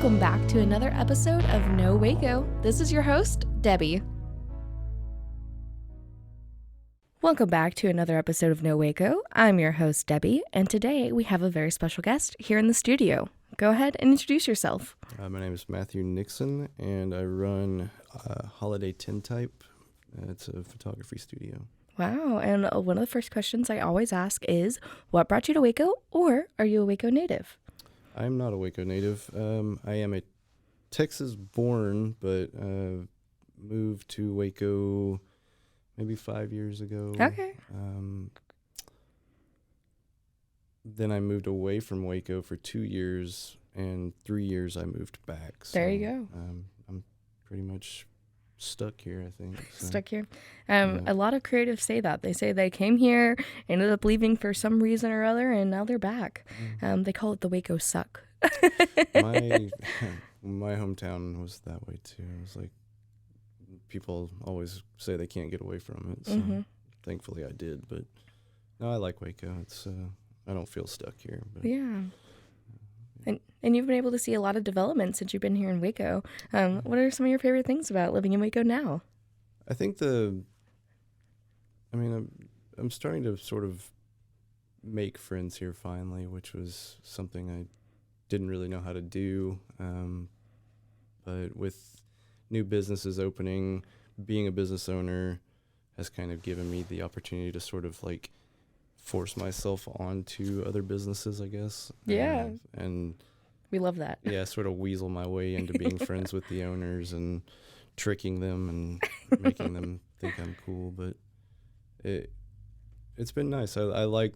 Welcome back to another episode of No Waco. This is your host, Debbie. Welcome back to another episode of No Waco. I'm your host, Debbie, and today we have a very special guest here in the studio. Go ahead and introduce yourself. My name is Matthew Nixon, and I run Holliday Tintype. It's a photography studio. Wow, and one of the first questions I always ask is, what brought you to Waco, or are you a Waco native? I'm not a Waco native. I am a Texas-born, but moved to Waco maybe 5 years ago. Okay. Then I moved away from Waco for 2 years, and 3 years I moved back. So, There you go. I'm pretty much stuck here, I think. So. Stuck here. Yeah. A lot of creatives say that. They say they came here, ended up leaving for some reason or other, and now they're back. They call it the Waco suck. my hometown was that way too. It was like people always say they can't get away from it. So thankfully I did. But no, I like Waco. It's I don't feel stuck here. But, Yeah. And you've been able to see a lot of development since you've been here in Waco. What are some of your favorite things about living in Waco now? I think I'm starting to sort of make friends here finally, which was something I didn't really know how to do. But with new businesses opening, being a business owner has kind of given me the opportunity to sort of like force myself onto other businesses, I guess. Yeah. And We love that. yeah, sort of weasel my way into being friends with the owners and tricking them and making them think I'm cool. But it's been nice. I like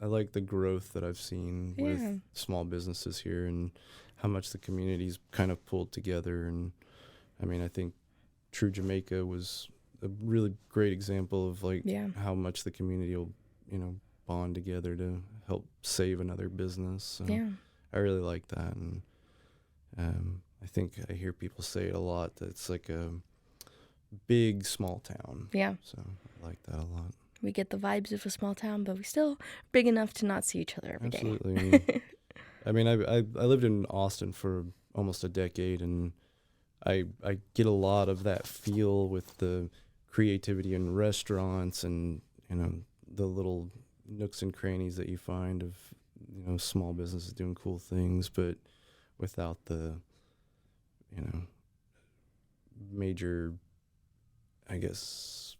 the growth that I've seen with small businesses here and how much the community's kind of pulled together. And I mean, I think True Jamaica was a really great example of like how much the community will, bond together to help save another business. So I really like that. And I think I hear people say it a lot, that it's like a big small town. Yeah. So I like that a lot. We get the vibes of a small town, but we still big enough to not see each other every day. Absolutely. I mean, I lived in Austin for almost a decade, and I get a lot of that feel with the creativity in restaurants and, the little nooks and crannies that you find of, small businesses doing cool things, but without the, major, I guess,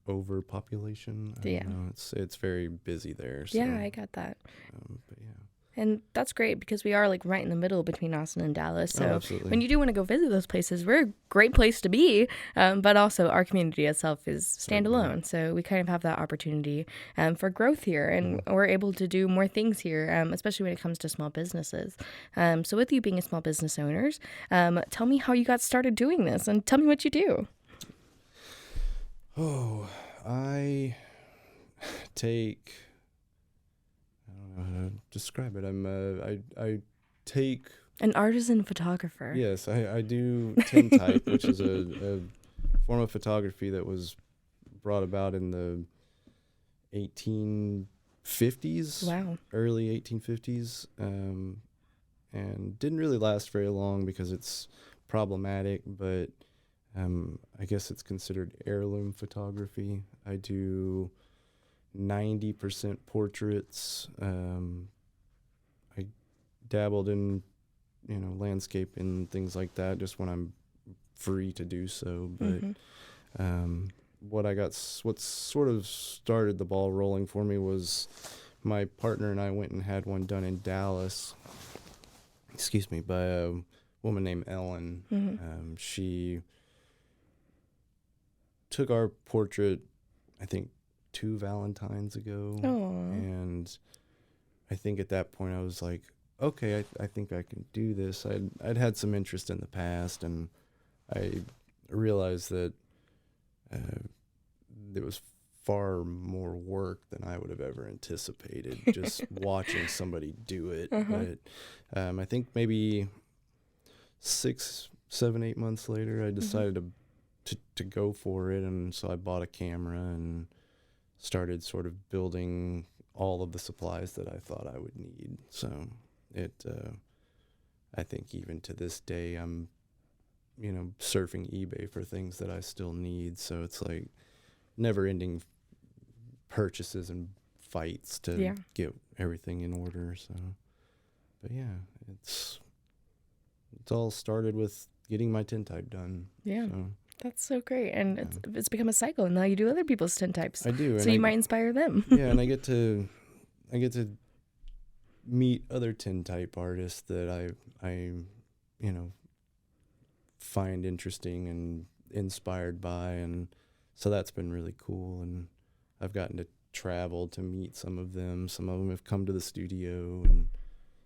overpopulation. I don't know. It's very busy there. So, yeah, I got that. But yeah. And that's great because we are like right in the middle between Austin and Dallas. So absolutely. when you do want to go visit those places, we're a great place to be. But also our community itself is standalone. So we kind of have that opportunity for growth here. And we're able to do more things here, especially when it comes to small businesses. So with you being a small business owners, tell me how you got started doing this and tell me what you do. Oh, I don't know how to describe it. I take an artisan photographer. Yes, I do tintype, which is a form of photography that was brought about in the 1850s. Wow. Early 1850s, and didn't really last very long because it's problematic, but I guess it's considered heirloom photography. I do 90% portraits. I dabbled in, landscape and things like that just when I'm free to do so. But what sort of started the ball rolling for me was my partner and I went and had one done in Dallas, by a woman named Ellen. She took our portrait, I think, 2 Valentines ago. Aww. And I think at that point I was like, okay, I think I can do this. I'd had some interest in the past, and I realized that there was far more work than I would have ever anticipated just watching somebody do it. But I think maybe 6, 7, 8 months later, I decided to go for it, and so I bought a camera and started sort of building all of the supplies that I thought I would need. So it I think even to this day, I'm, surfing eBay for things that I still need. So it's like never ending purchases and fights to get everything in order. So, but yeah, it's all started with getting my tintype done. Yeah. So, that's so great. And it's become a cycle. And now you do other people's tintypes. I do. So you might inspire them. Yeah. And I get to meet other tintype artists that I find interesting and inspired by. And so that's been really cool. And I've gotten to travel to meet some of them. Some of them have come to the studio, and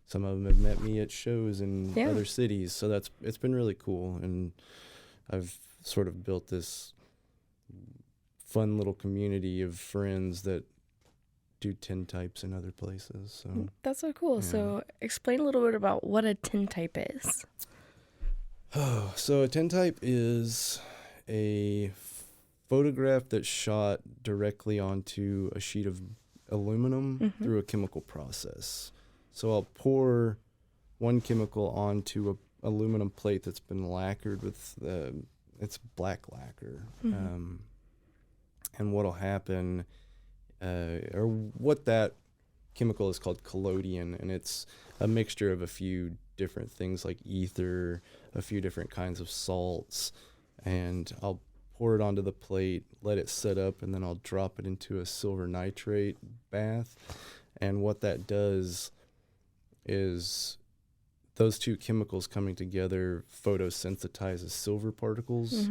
some of them have met me at shows in other cities. So it's been really cool. And I've sort of built this fun little community of friends that do tintypes in other places. So that's so cool. Yeah. So explain a little bit about what a tintype is. Oh, so a tintype is a photograph that's shot directly onto a sheet of aluminum through a chemical process. So I'll pour one chemical onto a aluminum plate that's been lacquered with it's black lacquer. And what'll happen, or what that chemical is called collodion, and it's a mixture of a few different things like ether, a few different kinds of salts, and I'll pour it onto the plate, let it set up, and then I'll drop it into a silver nitrate bath. And what that does is those two chemicals coming together photosensitizes silver particles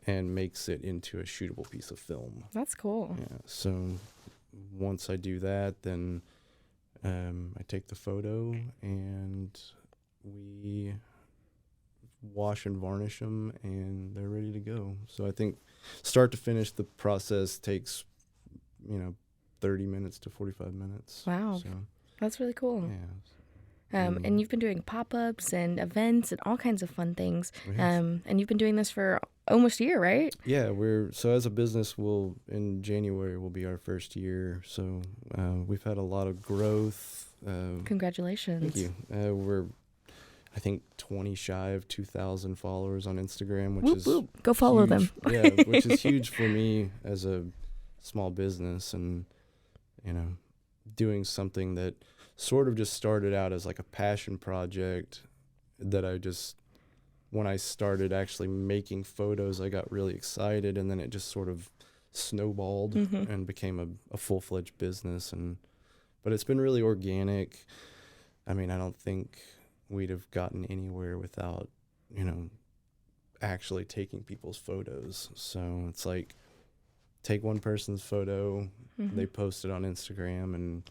and makes it into a shootable piece of film. That's cool. Yeah. So once I do that, then I take the photo and we wash and varnish them, and they're ready to go. So I think start to finish, the process takes 30 minutes to 45 minutes. Wow. So that's really cool. Yeah. And you've been doing pop-ups and events and all kinds of fun things. And you've been doing this for almost a year, right? Yeah, so as a business, in January will be our first year. So we've had a lot of growth. Congratulations. Thank you. We're, I think, 20 shy of 2,000 followers on Instagram, which is go follow huge. them. Yeah, which is huge for me as a small business, and doing something that sort of just started out as like a passion project that when I started actually making photos, I got really excited, and then it just sort of snowballed and became a full-fledged business. But it's been really organic. I mean, I don't think we'd have gotten anywhere without, actually taking people's photos. So it's like, take one person's photo, they post it on Instagram, and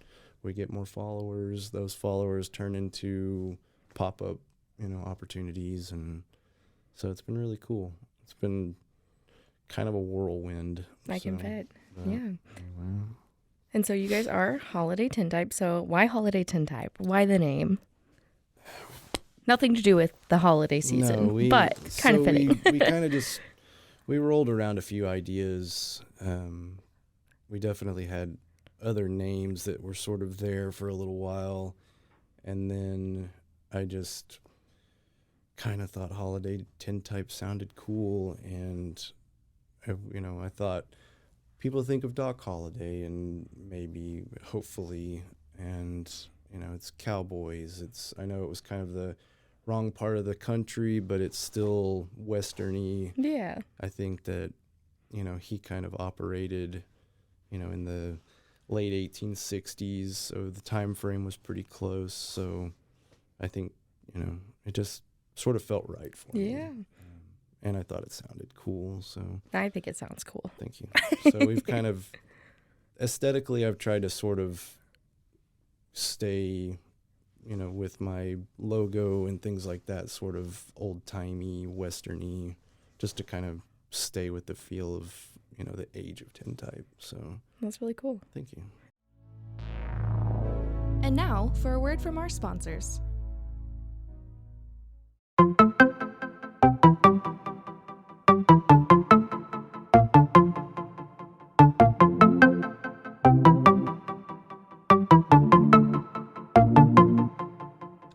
we get more followers. Those followers turn into pop-up, opportunities. And so it's been really cool. It's been kind of a whirlwind. I can bet. Yeah. Wow. And so you guys are Holliday Tintype. So why Holliday Tintype? Why the name? Nothing to do with the holiday season, but kind of fitting. We kind of we rolled around a few ideas. We definitely had other names that were sort of there for a little while, and then I just kind of thought Holliday Tintype sounded cool, and I thought people think of Doc Holliday and maybe hopefully, and it's cowboys. I know it was kind of the wrong part of the country, but it's still westerny. Yeah. I think that he kind of operated in the late 1860s, so the time frame was pretty close. So I think it just sort of felt right for me. Yeah. And I thought it sounded cool. So I think it sounds cool. Thank you. So we've kind of aesthetically, I've tried to sort of stay with my logo and things like that, sort of old-timey, westerny, just to kind of stay with the feel of the age of tintype. So that's really cool. Thank you. And now for a word from our sponsors.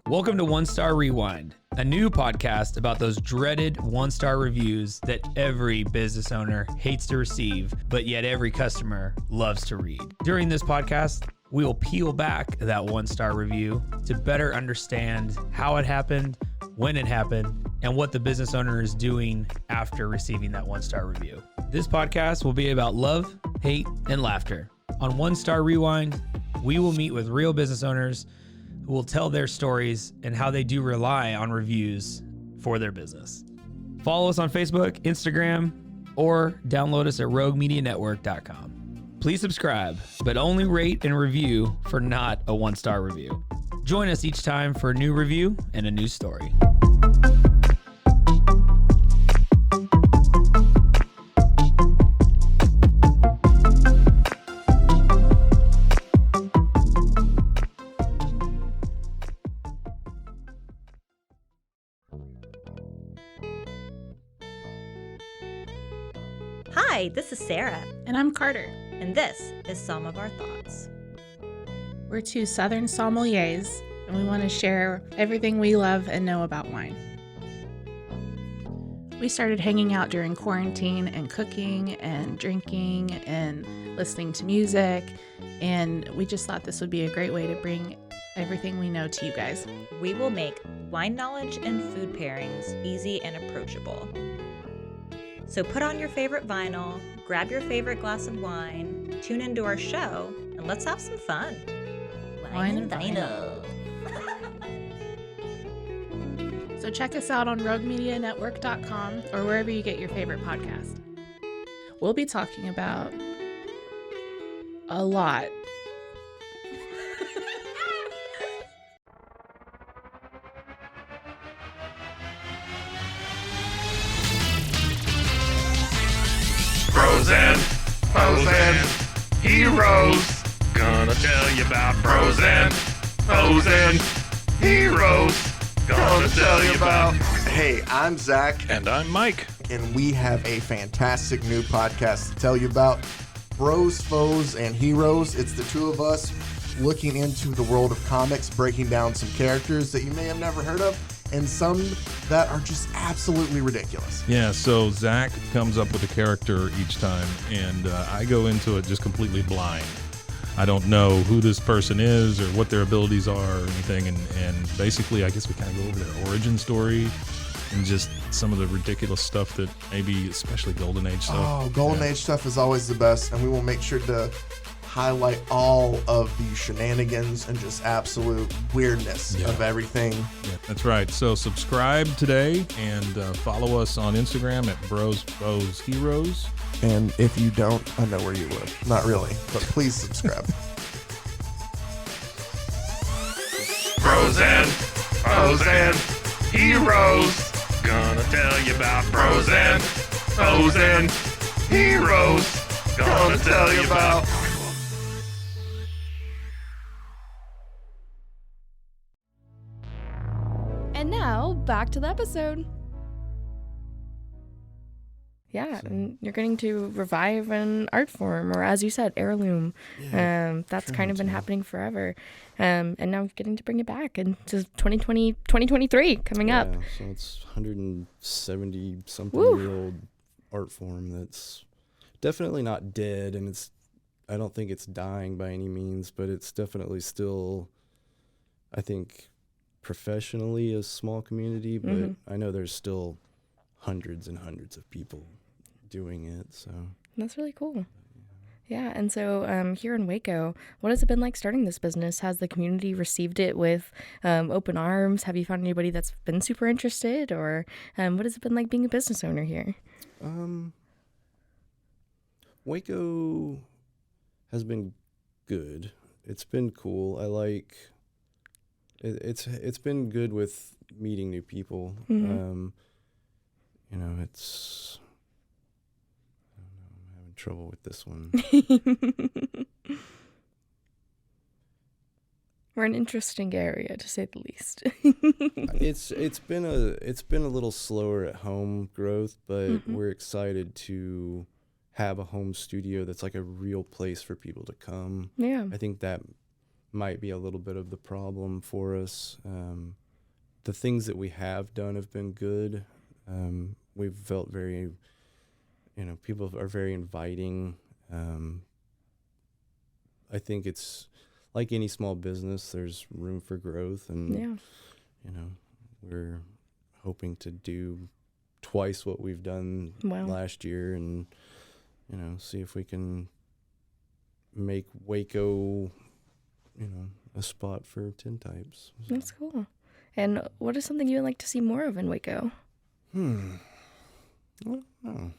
Welcome to One Star Rewind, a new podcast about those dreaded one-star reviews that every business owner hates to receive, but yet every customer loves to read. During this podcast, we will peel back that one-star review to better understand how it happened, when it happened, and what the business owner is doing after receiving that one-star review. This podcast will be about love, hate, and laughter. On One Star Rewind, we will meet with real business owners who will tell their stories and how they do rely on reviews for their business. Follow us on Facebook, Instagram, or download us at roguemedianetwork.com. Please subscribe, but only rate and review for not a one-star review. Join us each time for a new review and a new story. Hi, this is Sarah. And I'm Carter. And this is Some of Our Thoughts. We're two Southern sommeliers, and we want to share everything we love and know about wine. We started hanging out during quarantine and cooking and drinking and listening to music, and we just thought this would be a great way to bring everything we know to you guys. We will make wine knowledge and food pairings easy and approachable. So put on your favorite vinyl, grab your favorite glass of wine, tune into our show, and let's have some fun. Wine and vinyl. So check us out on roguemedianetwork.com or wherever you get your favorite podcast. We'll be talking about a lot. Bros and foes and heroes. Gonna tell you about bros and foes and heroes. Gonna tell you about. Hey, I'm Zach. And I'm Mike. And we have a fantastic new podcast to tell you about. Bros, Foes, and Heroes. It's the two of us looking into the world of comics, breaking down some characters that you may have never heard of, and some that are just absolutely ridiculous. Yeah, so Zach comes up with a character each time, and I go into it just completely blind. I don't know who this person is or what their abilities are or anything, and basically I guess we kind of go over their origin story and just some of the ridiculous stuff that maybe, especially Golden Age stuff. Oh, Golden Age stuff is always the best, and we will make sure to highlight all of the shenanigans and just absolute weirdness of everything. Yeah, that's right. So subscribe today and follow us on Instagram at Bros, Foes, Heroes. And if you don't, I know where you live. Not really, but please subscribe. Bros and foes and heroes. Gonna tell you about bros and foes and heroes. Gonna tell you about. And now, back to the episode. Yeah, and you're getting to revive an art form, or as you said, heirloom. That's kind of been happening forever. And now getting to bring it back into 2023 coming up. So it's 170-something-year-old art form that's definitely not dead, and I don't think it's dying by any means, but it's definitely still, I think, professionally a small community, but I know there's still hundreds and hundreds of people doing it, so that's really cool. Yeah, and so here in Waco, what has it been like starting this business? Has the community received it with open arms? Have you found anybody that's been super interested, or what has it been like being a business owner here? Waco has been good. It's been cool. I like it's been good with meeting new people. It's I don't know, I'm having trouble with this one. We're an interesting area, to say the least. It's been a little slower at home growth, but we're excited to have a home studio that's like a real place for people to come. Yeah. I think that might be a little bit of the problem for us. The things that we have done have been good. We've felt very, people are very inviting. I think it's like any small business, there's room for growth, and we're hoping to do twice what we've done last year, and see if we can make Waco a spot for tintypes. That's cool. And what is something you'd like to see more of in Waco? I don't know.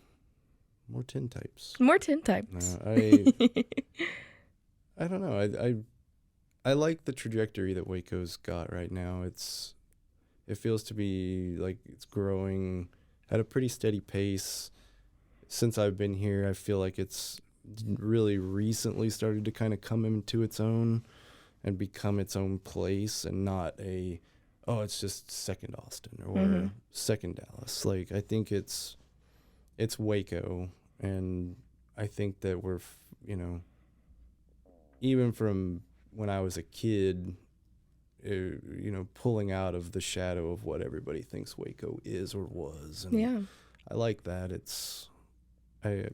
More tintypes. More tintypes. No, I don't know. I like the trajectory that Waco's got right now. It feels to be like it's growing at a pretty steady pace. Since I've been here, I feel like it's really recently started to kind of come into its own and become its own place, and not it's just second Austin or second Dallas. Like, I think it's Waco, and I think that we're, even from when I was a kid, pulling out of the shadow of what everybody thinks Waco is or was. And I like that. I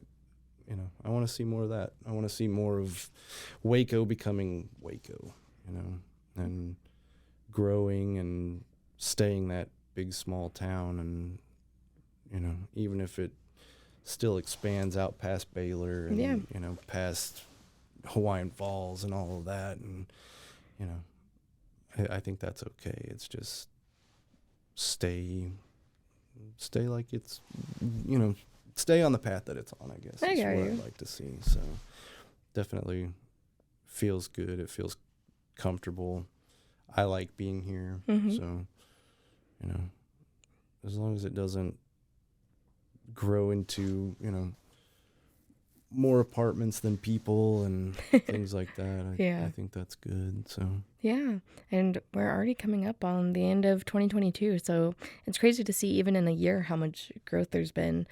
want to see more of that. I want to see more of Waco becoming Waco, and growing and staying that big, small town. And, even if it still expands out past Baylor and, past Hawaiian Falls and all of that. And, I think that's okay. It's just stay like it's, stay on the path that it's on, I guess. That's what I'd like to see. So definitely feels good. It feels comfortable. I like being here. So, as long as it doesn't grow into, more apartments than people and things like that, I think that's good. So yeah, and we're already coming up on the end of 2022, so it's crazy to see even in a year how much growth there's been.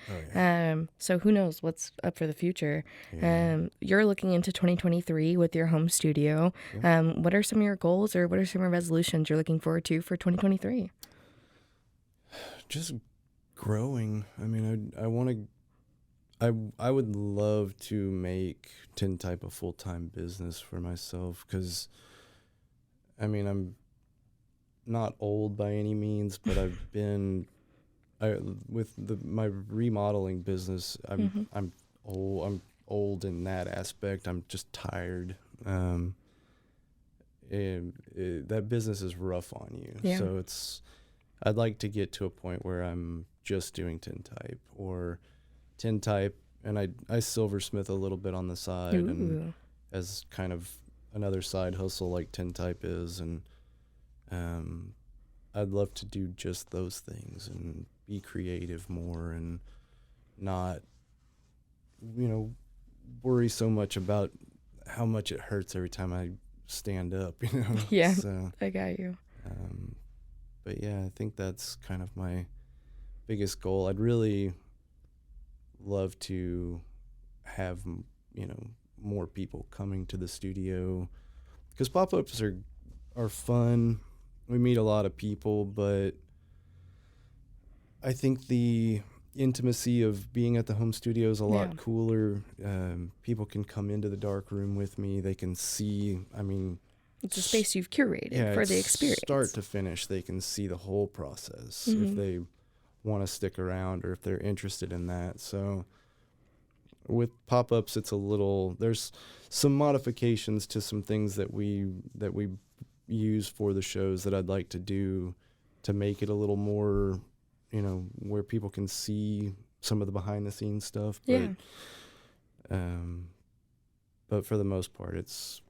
So who knows what's up for the future. You're looking into 2023 with your home studio. What are some of your goals, or what are some of your resolutions you're looking forward to for 2023? Just growing. I mean, I would love to make Tintype a full-time business for myself, because, I mean, I'm not old by any means, but I've been, with my remodeling business, I'm old in that aspect. I'm just tired. And that business is rough on you. So I'd like to get to a point where I'm just doing Tintype, or Tintype, and I silversmith a little bit on the side. Ooh. And as kind of another side hustle like Tintype is, and I'd love to do just those things and be creative more, and not worry so much about how much it hurts every time I stand up. So, I got you. But yeah, I think that's kind of my biggest goal. I'd really love to have more people coming to the studio, because pop-ups are fun. We meet a lot of people, but I think the intimacy of being at the home studio is a lot cooler. People can come into the dark room with me. They can see, It's a space you've curated for the experience. Start to finish, they can see the whole process if they want to stick around, or if they're interested in that. So with pop-ups, there's some modifications to some things that we use for the shows that I'd like to do to make it a little more, where people can see some of the behind the scenes stuff. But for the most part, it's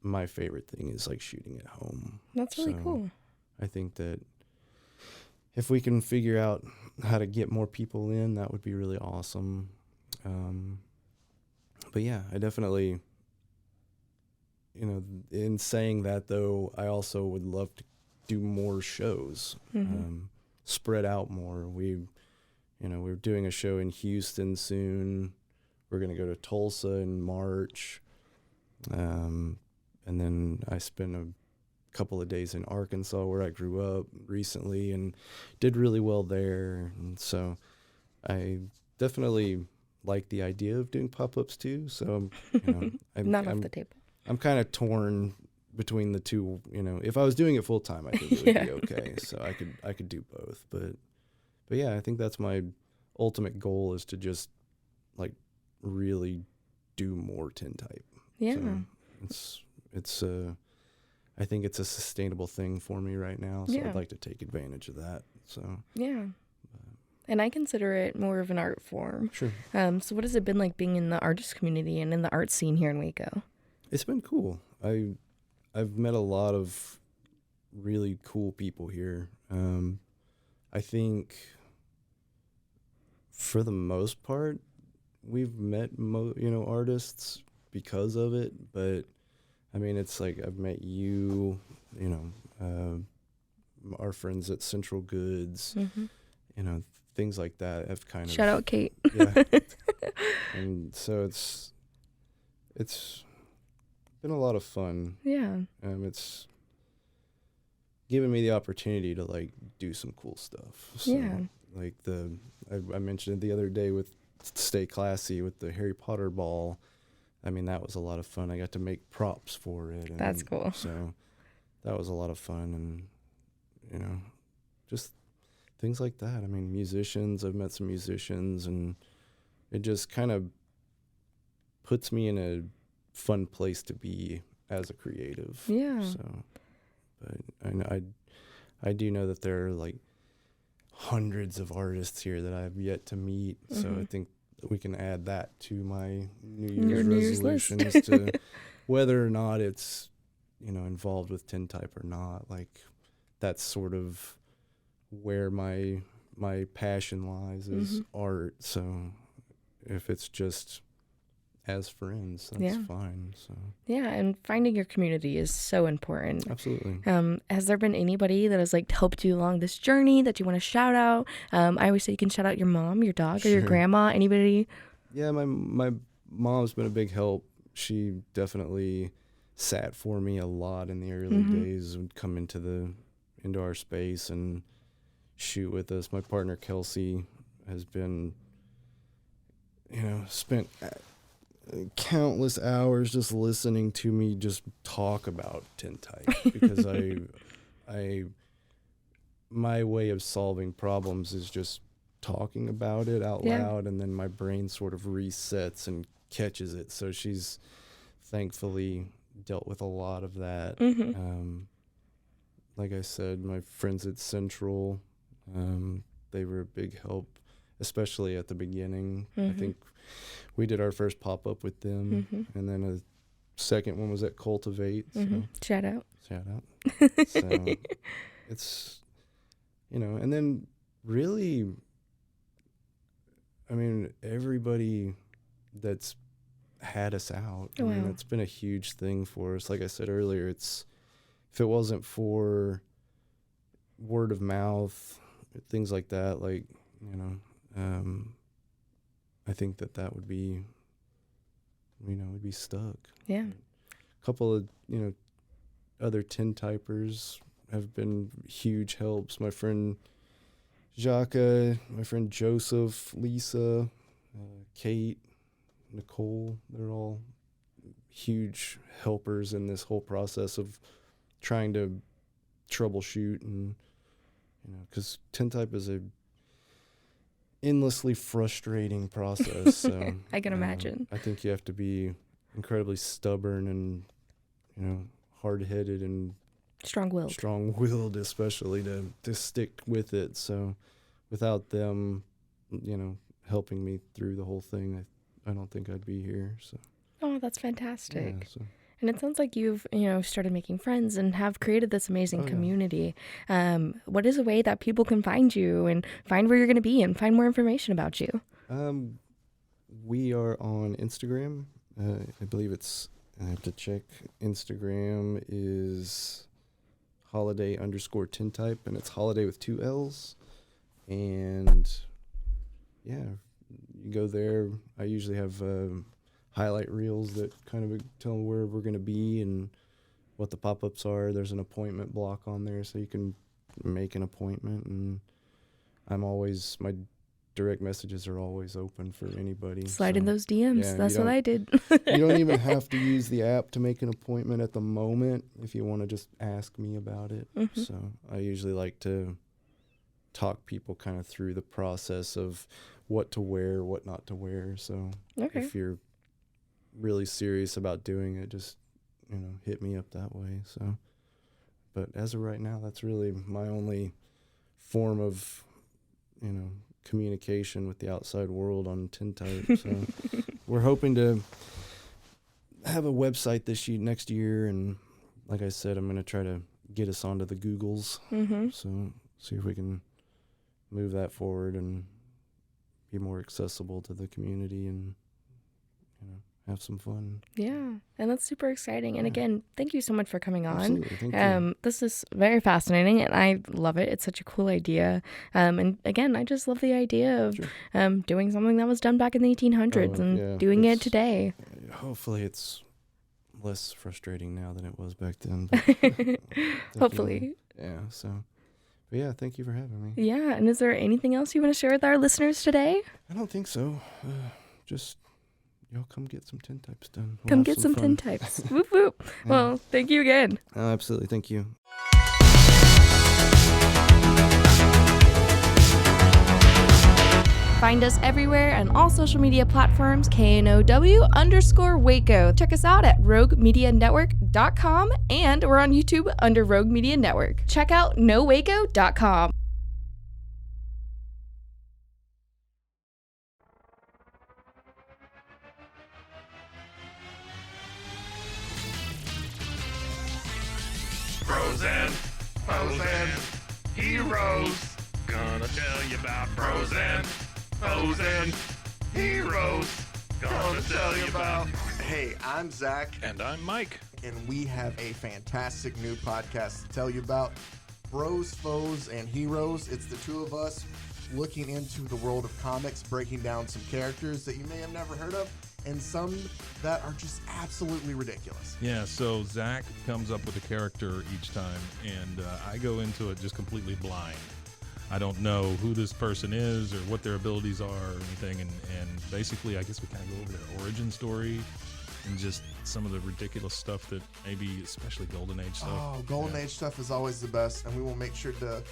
my favorite thing is like shooting at home. That's really cool. I think that if we can figure out how to get more people in, that would be really awesome. But yeah, I definitely, in saying that though, I also would love to do more shows, spread out more. We're doing a show in Houston soon. We're going to go to Tulsa in March. and then I spent a couple of days in Arkansas where I grew up recently and did really well there. And so I definitely like the idea of doing pop-ups too. So, Not off the table. I'm kind of torn between the two. If I was doing it full time, I think it would be okay. So I could do both. But yeah, I think that's my ultimate goal, is to just like really do more Tintype. Yeah. So it's I think it's a sustainable thing for me right now. So I'd like to take advantage of that. So yeah. And I consider it more of an art form. Sure. So what has it been like being in the artist community and in the art scene here in Waco? It's been cool. I've met a lot of really cool people here. I think for the most part, we've met artists because of it. But I mean, it's like I've met you, our friends at Central Goods, things like that have kind of... Shout out Kate. Yeah. And so it's been a lot of fun. Yeah. It's given me the opportunity to like do some cool stuff. So, Yeah. Like I mentioned it the other day with Stay Classy with the Harry Potter ball. I mean, that was a lot of fun. I got to make props for it. And that's cool. So that was a lot of fun, and just things like that. I mean, musicians, I've met some musicians, and it just kind of puts me in a fun place to be as a creative. Yeah. So, but I do know that there are like hundreds of artists here that I've yet to meet. So I think we can add that to my New Year's resolutions to whether or not it's, involved with Tintype or not. Like, that's sort of where my passion lies, is art. So if it's just as friends, that's fine. So yeah, and finding your community is so important. Absolutely. Has there been anybody that has like helped you along this journey that you want to shout out? I always say you can shout out your mom, your dog, or your grandma. Anybody? Yeah, my mom's been a big help. She definitely sat for me a lot in the early days. Would come into our space and shoot with us. My partner Kelsey has been, spent countless hours just listening to me just talk about Tintype, because my way of solving problems is just talking about it out loud, and then my brain sort of resets and catches it. So she's thankfully dealt with a lot of that. Like I said, my friends at Central, they were a big help, especially at the beginning. I think we did our first pop-up with them, and then a second one was at Cultivate. So Shout out. So it's, and then really, I mean, everybody that's had us out, I mean, it's been a huge thing for us. Like I said earlier, if it wasn't for word of mouth, things like that, like, I think that would be, we'd be stuck. Yeah. A couple of, other Tintypers have been huge helps. My friend Jacques, my friend Joseph, Lisa, Kate, Nicole, they're all huge helpers in this whole process of trying to troubleshoot, and, because Tintype is a endlessly frustrating process. So I can imagine. I think you have to be incredibly stubborn and, hard-headed and strong-willed, especially to stick with it. So without them, helping me through the whole thing, I don't think I'd be here. So. Oh, that's fantastic. Yeah, so. And it sounds like you've, started making friends and have created this amazing community. What is a way that people can find you and find where you're going to be and find more information about you? We are on Instagram. I believe I have to check. Instagram is Holliday_Tintype, and it's Holiday with 2 L's. And yeah, you go there. I usually have highlight reels that kind of tell where we're going to be, and what the pop-ups are. There's an appointment block on there, so you can make an appointment. And my direct messages are always open for anybody. Slide in those DMs. Yeah, That's what I did. You don't even have to use the app to make an appointment at the moment if you want to just ask me about it. Mm-hmm. So I usually like to talk people kind of through the process of what to wear, what not to wear. So if you're really serious about doing it, just, hit me up that way. So, but as of right now, that's really my only form of, communication with the outside world on Tintype. So we're hoping to have a website next year. And like I said, I'm going to try to get us onto the Googles. Mm-hmm. So see if we can move that forward and be more accessible to the community and, have some fun. Yeah, and that's super exciting. And again, thank you so much for coming on. Absolutely, thank you. This is very fascinating, and I love it. It's such a cool idea. And again, I just love the idea of doing something that was done back in the 1800s and doing it today. Hopefully it's less frustrating now than it was back then. But Hopefully. Yeah, so... But yeah, thank you for having me. Yeah, and is there anything else you want to share with our listeners today? I don't think so. Just... Y'all come get some tintypes done. Come get some tintypes. Whoop, whoop. Yeah. Well, thank you again. Absolutely. Thank you. Find us everywhere on all social media platforms, KNOW_Waco. Check us out at roguemedianetwork.com, and we're on YouTube under Rogue Media Network. Check out nowaco.com. Bros and foes and heroes. Gonna tell you about bros and foes and heroes. Gonna tell you about. Hey, I'm Zach. And I'm Mike. And we have a fantastic new podcast to tell you about. Bros, foes, and heroes. It's the two of us looking into the world of comics, breaking down some characters that you may have never heard of, and some that are just absolutely ridiculous. Yeah, so Zach comes up with a character each time, and I go into it just completely blind. I don't know who this person is or what their abilities are or anything, and basically I guess we kind of go over their origin story and just some of the ridiculous stuff that maybe, especially Golden Age stuff. Oh, Golden Age stuff is always the best, and we will make sure to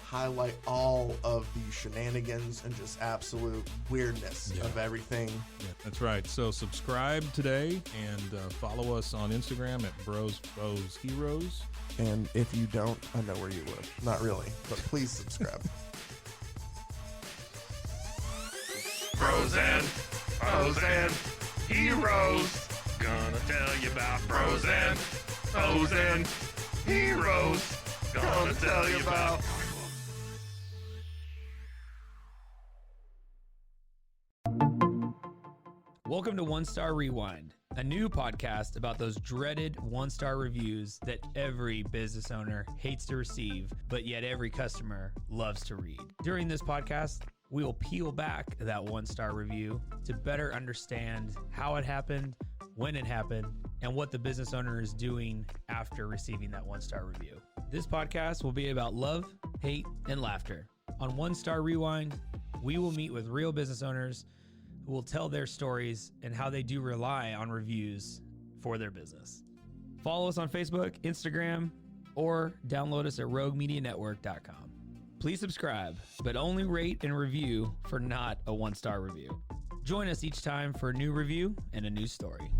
highlight all of the shenanigans and just absolute weirdness of everything. Yeah, that's right. So subscribe today and follow us on Instagram at Bros, Foes, Heroes. And if you don't, I know where you live. Not really, but please subscribe. Bros and foes and heroes. Gonna tell you about bros and foes and heroes. Gonna tell you about. Welcome to One Star Rewind, a new podcast about those dreaded one-star reviews that every business owner hates to receive, but yet every customer loves to read. During this podcast, we will peel back that one-star review to better understand how it happened, when it happened, and what the business owner is doing after receiving that one-star review. This podcast will be about love, hate, and laughter. On One Star Rewind, we will meet with real business owners who will tell their stories and how they do rely on reviews for their business. Follow us on Facebook, Instagram, or download us at roguemedianetwork.com. Please subscribe, but only rate and review for not a one-star review. Join us each time for a new review and a new story.